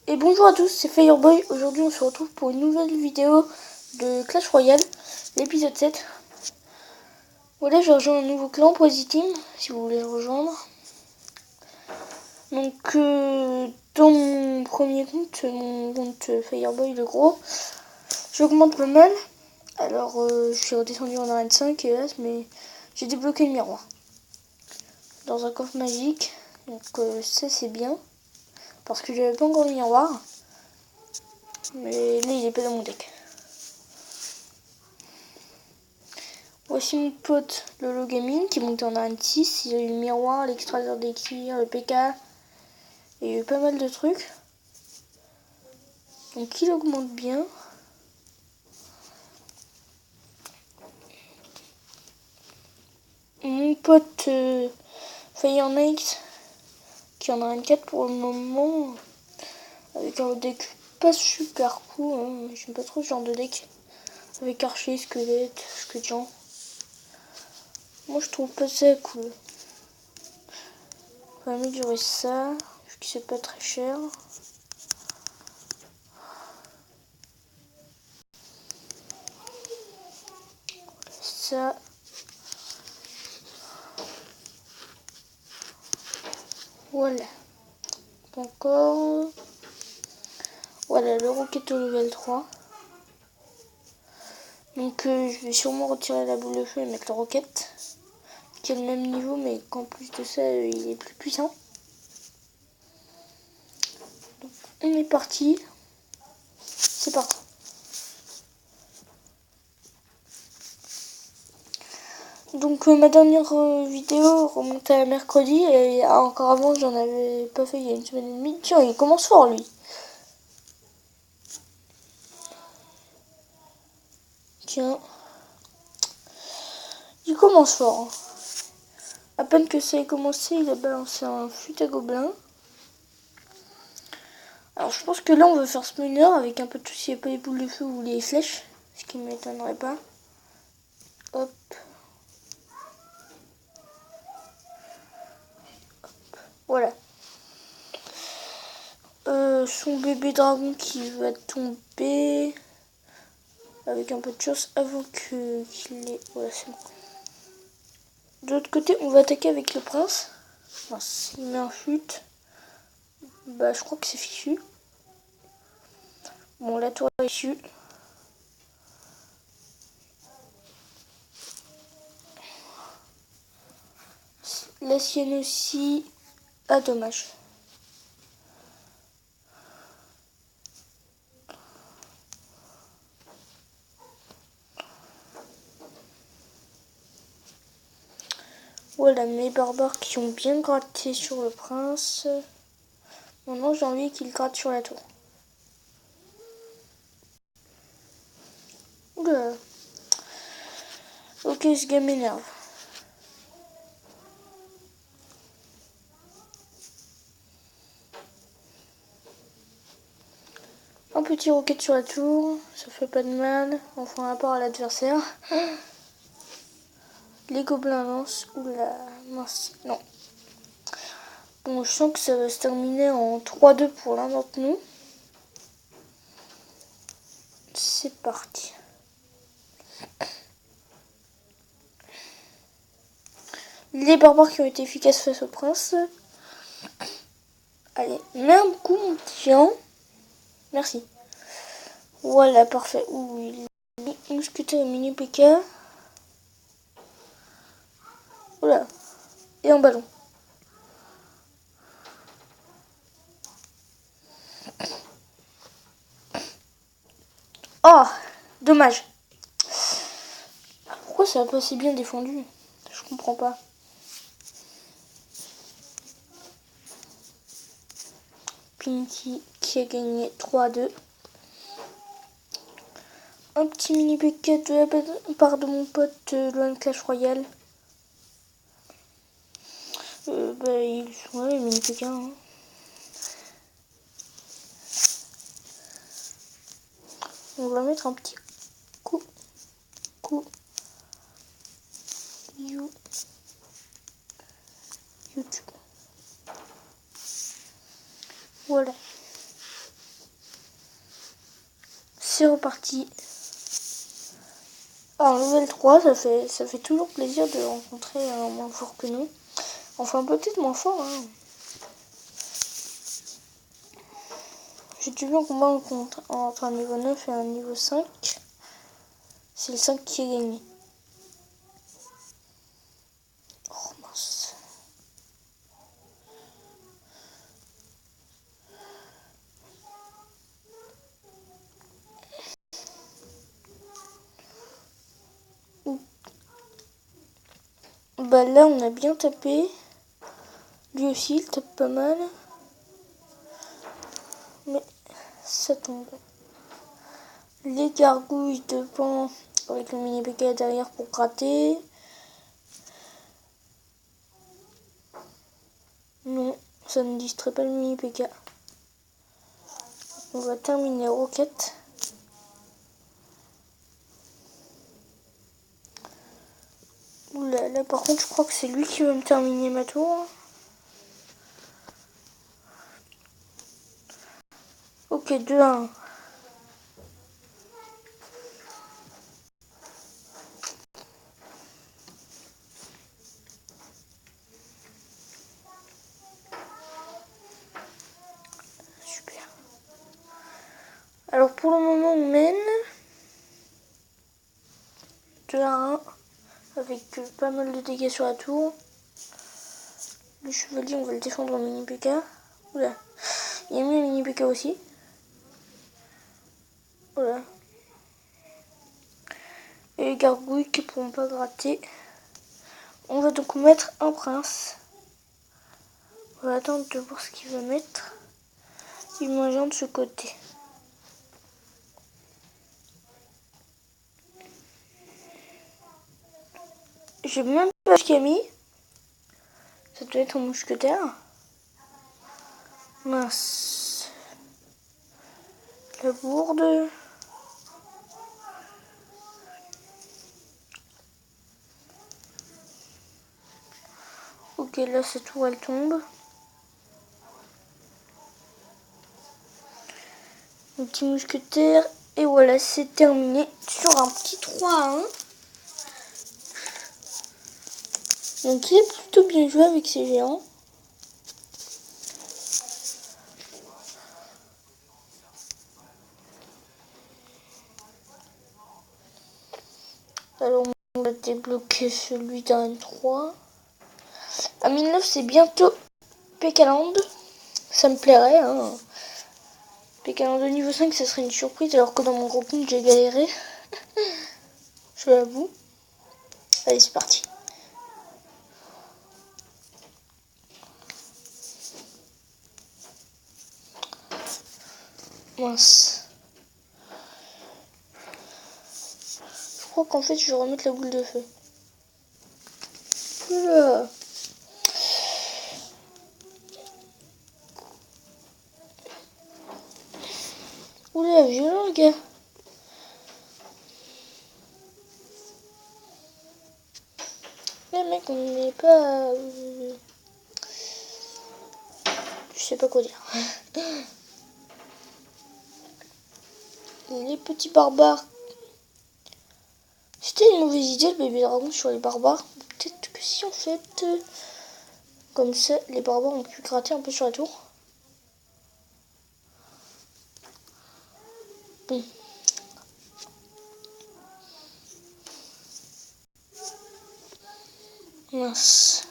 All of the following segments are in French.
Et bonjour à tous, c'est Fireboy. Aujourd'hui on se retrouve pour une nouvelle vidéo de Clash Royale, l'épisode 7. Voilà, je rejoins un nouveau clan, Poisiteam, si vous voulez le rejoindre. Donc dans mon premier compte, mon compte Fireboy le gros, j'augmente pas mal. Alors je suis redescendu en arène 5 hélas, mais j'ai débloqué le miroir dans un coffre magique. Donc ça c'est bien, parce que j'avais pas encore le miroir. Mais là il est pas dans mon deck. Voici mon pote Lolo Gaming qui est monté en arène 6. Il a eu le miroir, l'extracteur d'écrire, le PK. Il y a eu pas mal de trucs. Donc il augmente bien. Mon pote Fire Knight qui est en arène 4 pour le moment. Avec un deck pas super cool. Hein. J'aime pas trop ce genre de deck. Avec archer, squelette, squelette. Moi je trouve pas ça cool. On va améliorer ça. Vu que c'est pas très cher. Ça. Voilà. Encore. Voilà, le rocket au level 3. Donc je vais sûrement retirer la boule de feu et mettre le rocket. Qui est le même niveau, mais qu'en plus de ça, il est plus puissant. Donc on est parti. C'est parti. Donc ma dernière vidéo remonte à mercredi. Et encore avant, j'en avais pas fait il y a une semaine et demie. Tiens, il commence fort lui. Tiens. Il commence fort. Hein. À peine que ça ait commencé, il a balancé un flûte à gobelin. Alors je pense que là on va faire spawner avec un peu de tout s'il n'y a pas les boules de feu ou les flèches. Ce qui ne m'étonnerait pas. Hop. Voilà. Son bébé dragon qui va tomber. Avec un peu de chance avant qu'il ait... Voilà, c'est bon. De l'autre côté, on va attaquer avec le prince. Alors, s'il met un chute, bah je crois que c'est fichu. Bon, la tour est fichue. La sienne aussi. Ah, dommage. Voilà, mes barbares qui ont bien gratté sur le prince. Maintenant, j'ai envie qu'ils grattent sur la tour. Oula. Ok, ce gars m'énerve. Un petit roquette sur la tour, ça fait pas de mal, enfin un rapport à l'adversaire. Les gobelins lancent, oula, mince, non. Bon, je sens que ça va se terminer en 3-2 pour l'un d'entre nous. C'est parti. Les barbares qui ont été efficaces face au prince. Allez, mets un coup mon petit géant. Merci. Voilà, parfait. Ouh, il est mousquetaire et mini PK. Voilà. Et un ballon. Oh, dommage. Pourquoi ça n'a pas si bien défendu? Je comprends pas. Pinky qui a gagné 3-2. Un petit mini PK de la part de mon pote loin de Clash Royale. Bah, ils sont là les mini PK. Hein. On va mettre un petit coup. YouTube. Voilà. c'est reparti. Alors, level 3, ça fait toujours plaisir de rencontrer un moins fort que nous. Enfin, peut-être moins fort, hein. J'ai déjà vu un combat entre un niveau 9 et un niveau 5. C'est le 5 qui est gagné. Oh mince. Bah là, on a bien tapé. Lui aussi, il tape pas mal. Mais ça tombe. Les gargouilles devant avec le mini PK derrière pour gratter. Non, ça ne distrait pas le mini PK. On va terminer Roquette. Oula, là par contre je crois que c'est lui qui va me terminer ma tour. Ok, 2-1. Super. Alors pour le moment on mène 2-1 avec pas mal de dégâts sur la tour. Le chevalier on va le défendre en mini PK. Oula, il a mis un mini PK aussi. Voilà. Et les gargouilles qui pourront pas gratter. On va donc mettre un prince. On va attendre de voir ce qu'il va mettre. Il m'engendre de ce côté. J'ai même pas ce qu'il a mis. Ça doit être un mousquetaire. Mince. La bourde. Ok, là cette tour elle tombe. Un petit mousquetaire. Et voilà, c'est terminé sur un petit 3-1. Donc il est plutôt bien joué avec ces géants. Alors on va débloquer celui d'un N3. À 1009 c'est bientôt Pécaland. Ça me plairait, hein. Pécaland de niveau 5 ça serait une surprise alors que dans mon gros compte j'ai galéré. Je l'avoue. Allez c'est parti. Mince. Je crois qu'en fait je vais remettre la boule de feu. Oula. Oula, violent le gars. Les mecs, on n'est pas... Je sais pas quoi dire. Les petits barbares. C'était une mauvaise idée le bébé dragon sur les barbares. Peut-être que si en fait... Comme ça, les barbares ont pu gratter un peu sur la tour. Bon. Mince.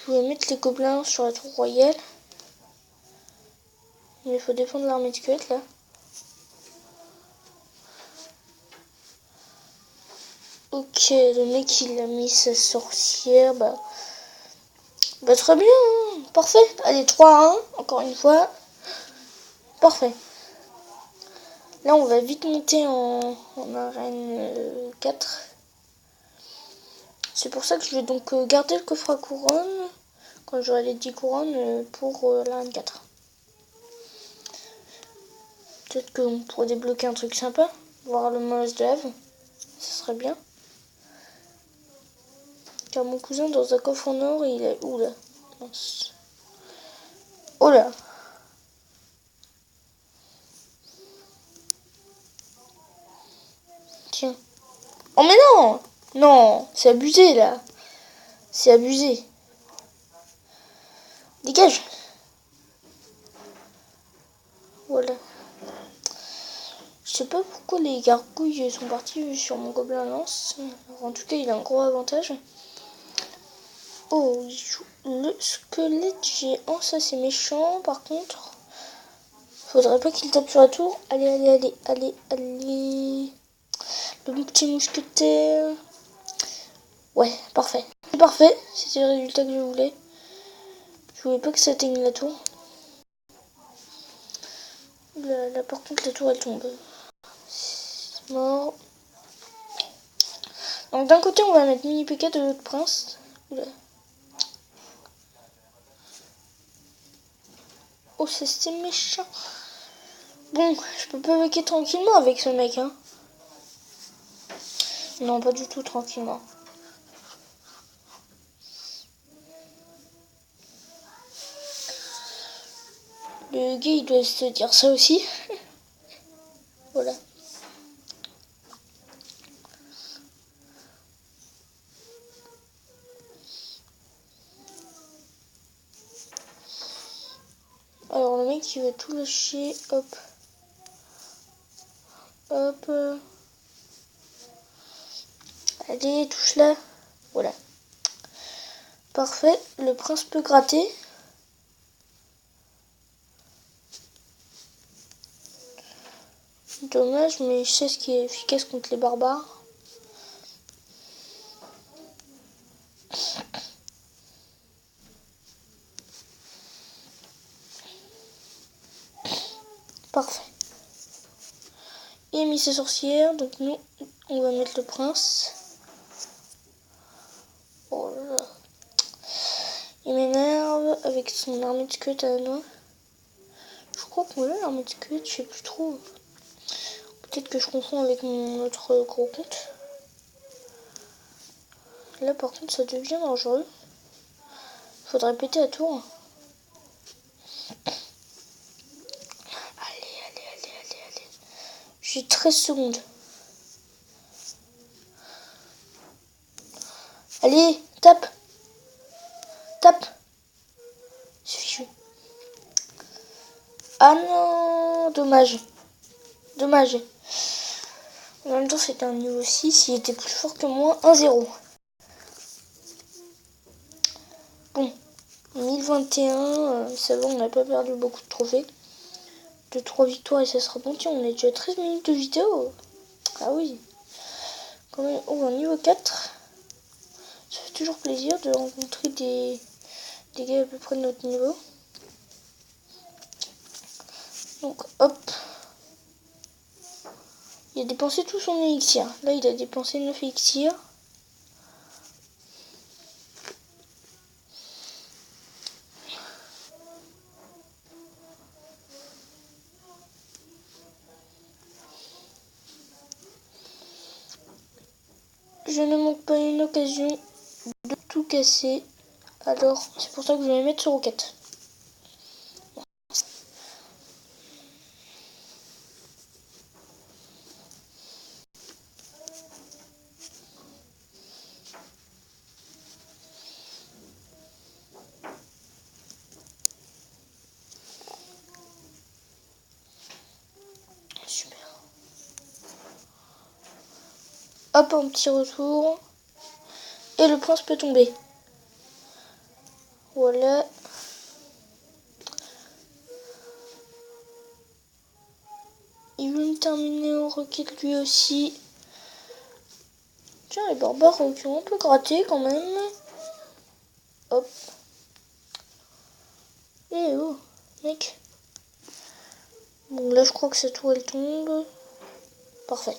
Je vais mettre les gobelins sur la tour royale. Mais il faut défendre l'armée de squelettes là. Ok, le mec il a mis sa sorcière. Bah très bien, hein. Parfait. Allez, 3-1, encore une fois. Parfait. Là on va vite monter en arène 4. C'est pour ça que je vais donc garder le coffre à couronne quand j'aurai les 10 couronnes pour l'arène 4. Peut-être qu'on pourrait débloquer un truc sympa. Voir le molosse de lave. Ça serait bien. Car mon cousin dans un coffre en or il est... Oula. Oh là. Oh mais non! Non, c'est abusé là. C'est abusé. Dégage. Voilà. Je sais pas pourquoi les gargouilles sont partis sur mon gobelin lance. En tout cas, il a un gros avantage. Oh, il joue le squelette géant. Ça, c'est méchant. Par contre, faudrait pas qu'il tape sur la tour. Allez, allez, allez, allez, allez. Le petit mousquetaire. Ouais, parfait. C'est parfait. C'était le résultat que je voulais. Je voulais pas que ça atteigne la tour. Là, par contre, la tour, elle tombe. C'est mort. Donc, d'un côté, on va mettre mini PK de l'autre prince. Oula. Oh, ça c'est méchant. Bon, je peux pas vaquer tranquillement avec ce mec, hein. Non, pas du tout tranquillement. Le gars, il doit se dire ça aussi. Voilà. Alors, le mec, il va tout lâcher. Hop. Hop. Allez, touche là. Voilà. Parfait. Le prince peut gratter. Dommage, mais je sais ce qui est efficace contre les barbares. Parfait. Il a mis ses sorcières, donc nous, on va mettre le prince. Oh là là. Il m'énerve avec son armée de squelettes à la noix. Je crois qu'on a l'armée de squelettes, je sais plus trop. Peut-être que je confonds avec mon autre gros compte. Là par contre ça devient dangereux. Faudrait péter la tour. Allez, allez, allez, allez, allez. J'ai 13 secondes. Allez, tape. Tape. C'est fichu. Ah non, dommage. Dommage. En même temps c'était un niveau 6, il était plus fort que moi. 1-0. Bon, 1021, ça va, on n'a pas perdu beaucoup de trophées. 2-3 victoires et ça sera bon. Tiens, on est déjà à 13 minutes de vidéo. Ah oui. Quand même. Oh, un niveau 4. Ça fait toujours plaisir de rencontrer des gars à peu près de notre niveau. Donc, hop. Il a dépensé tout son élixir. Là, il a dépensé 9 élixirs. Je ne manque pas une occasion de tout casser. Alors, c'est pour ça que je vais mettre sur roquette. Super. Hop, un petit retour. Et le prince peut tomber. Voilà. Il veut me terminer en roquette lui aussi. Tiens, les barbares qui ont un peu gratté quand même. Hop. Eh oh, mec. Bon, là, je crois que cette tour, elle tombe. Parfait.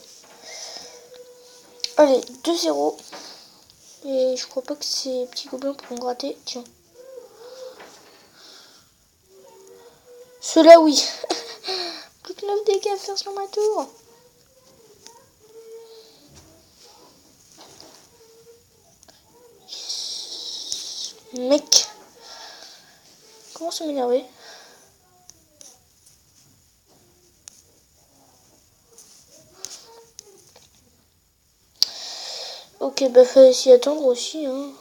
Allez, 2-0. Et je crois pas que ces petits gobelins pourront gratter. Tiens. Ceux-là, oui. Plus que 9 dégâts à faire sur ma tour. Mec. Comment ça m'énerver? Ok, bah fallait s'y attendre aussi, hein.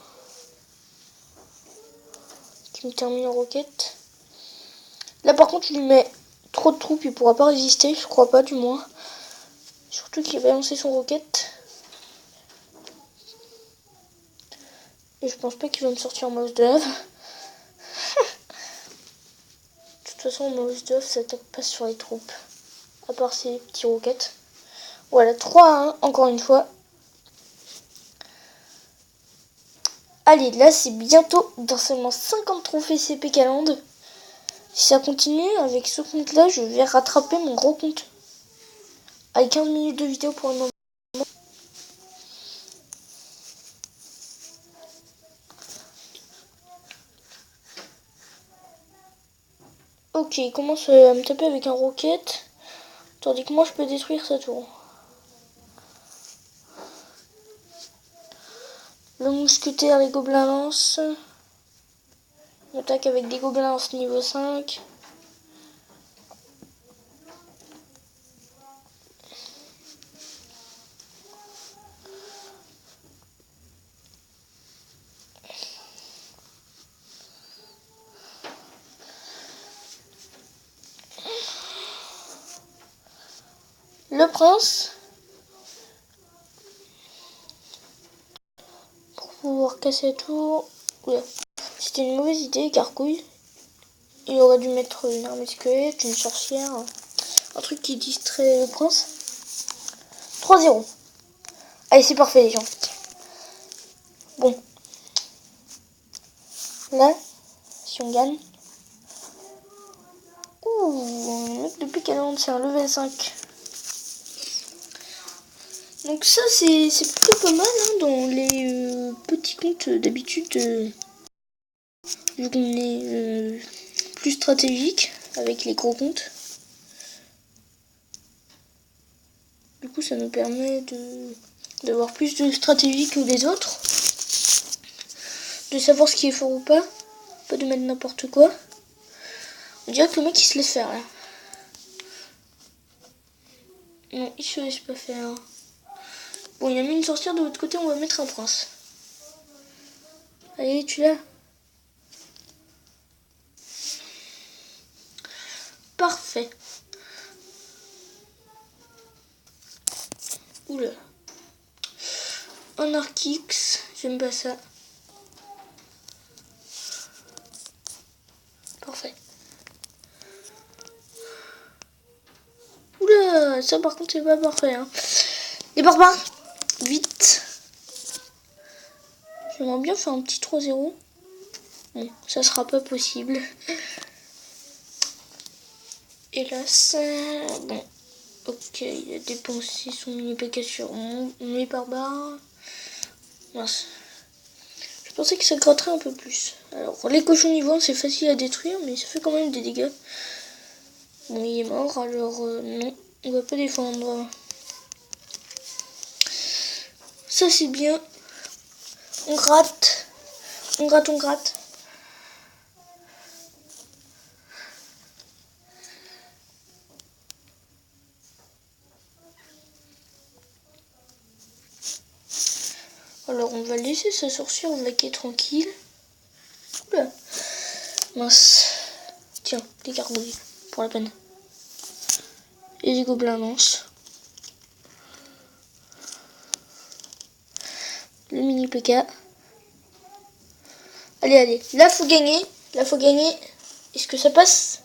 Qui me termine en roquette. Là par contre, je lui mets trop de troupes, il pourra pas résister, je crois pas du moins. Surtout qu'il va lancer son roquette. Et je pense pas qu'il va me sortir en mouse de lave. De toute façon, en mouse de lave, ça attaque pas sur les troupes. À part ces petits roquettes. Voilà, 3-1, encore une fois. Allez, là, c'est bientôt dans seulement 50 trophées CP Caland. Si ça continue, avec ce compte-là, je vais rattraper mon gros compte. Avec 15 minutes de vidéo pour le moment. Ok, il commence à me taper avec un roquette. Tandis que moi, je peux détruire sa tour. Le mousquetaire, les gobelins lance. On attaque avec des gobelins lance niveau 5. Le prince, pour pouvoir casser la tour. Oula. C'était une mauvaise idée, gargouille. Il aurait dû mettre une armée squelette, une sorcière. Un truc qui distrait le prince. 3-0. Allez, c'est parfait, les gens. Bon. Là, si on gagne. Ouh, le mec depuis Caland, c'est un level 5. Donc ça, c'est plutôt pas mal, hein, dans les petits comptes d'habitude. Vu qu'on est plus stratégique avec les gros comptes. Du coup, ça nous permet d'avoir plus de stratégie que les autres. De savoir ce qui est fort ou pas. Pas de mettre n'importe quoi. On dirait que le mec il se laisse faire là. Non, il se laisse pas faire. Bon, il a mis une sorcière de l'autre côté, on va mettre un prince. Allez, tu l'as. Parfait. Oula. Un Archix, j'aime pas ça. Parfait. Oula, ça par contre c'est pas parfait. Hein. Les barbares, vite. J'aimerais bien faire un petit 3-0. Bon, ça sera pas possible. Hélas, bon. Ok, il a dépensé son mini PK sur mes barbares. Mince. Je pensais que ça gratterait un peu plus. Alors, les cochons niveau 1, c'est facile à détruire, mais ça fait quand même des dégâts. Bon, il est mort, alors non, on va pas défendre. Ça, c'est bien. On gratte. On gratte, on gratte. Alors, on va laisser sa sorcière vaquer tranquille. Oula. Mince. Tiens, des gargouilles, pour la peine. Et des gobelins lance. Le mini PK. Allez, allez. Là, faut gagner. Là, faut gagner. Est-ce que ça passe?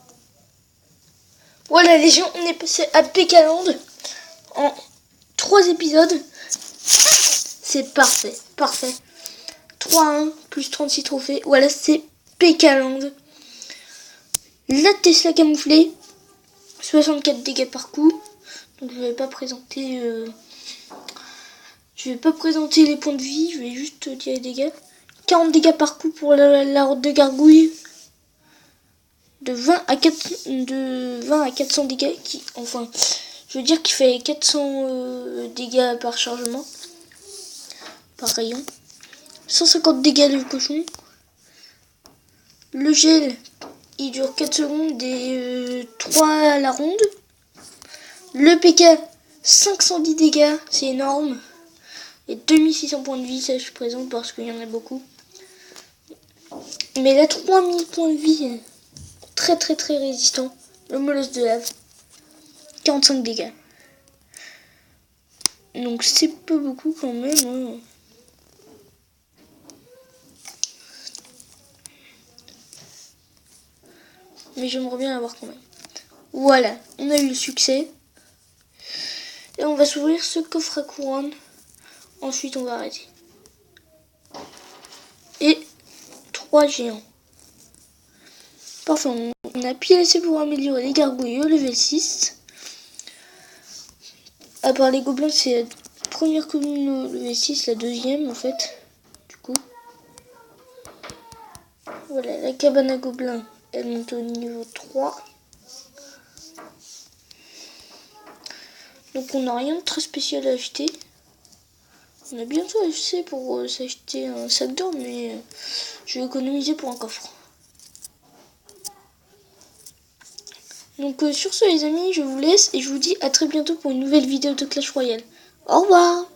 Voilà, les gens, on est passé à Pécaland en 3 épisodes. C'est parfait, parfait. 3-1, plus 36 trophées. Voilà, c'est Pécaland. La Tesla camouflée. 64 dégâts par coup. Donc je vais pas présenter les points de vie, je vais juste dire les dégâts. 40 dégâts par coup pour la horde de gargouilles. De 20 à 400 dégâts enfin je veux dire qu'il fait 400 dégâts par chargement. Par rayon. 150 dégâts le cochon. Le gel, il dure 4 secondes et 3 à la ronde. Le PK, 510 dégâts, c'est énorme. Et 2600 points de vie, ça je présente parce qu'il y en a beaucoup. Mais là, 3000 points de vie, très très très résistant. Le molosse de lave, 45 dégâts. Donc c'est pas beaucoup quand même. Hein. Mais j'aimerais bien l'avoir quand même. Voilà, on a eu le succès. Et on va s'ouvrir ce coffre à couronne. Ensuite, on va arrêter. Et 3 géants. Parfait, on a pile assez pour améliorer les gargouilleux, level 6. À part les gobelins, c'est la première commune level 6, la deuxième en fait. Du coup. Voilà, la cabane à gobelins, elle monte au niveau 3. Donc on n'a rien de très spécial à acheter. On a bientôt assez pour s'acheter un sac d'or, mais je vais économiser pour un coffre. Donc sur ce les amis, je vous laisse et je vous dis à très bientôt pour une nouvelle vidéo de Clash Royale. Au revoir!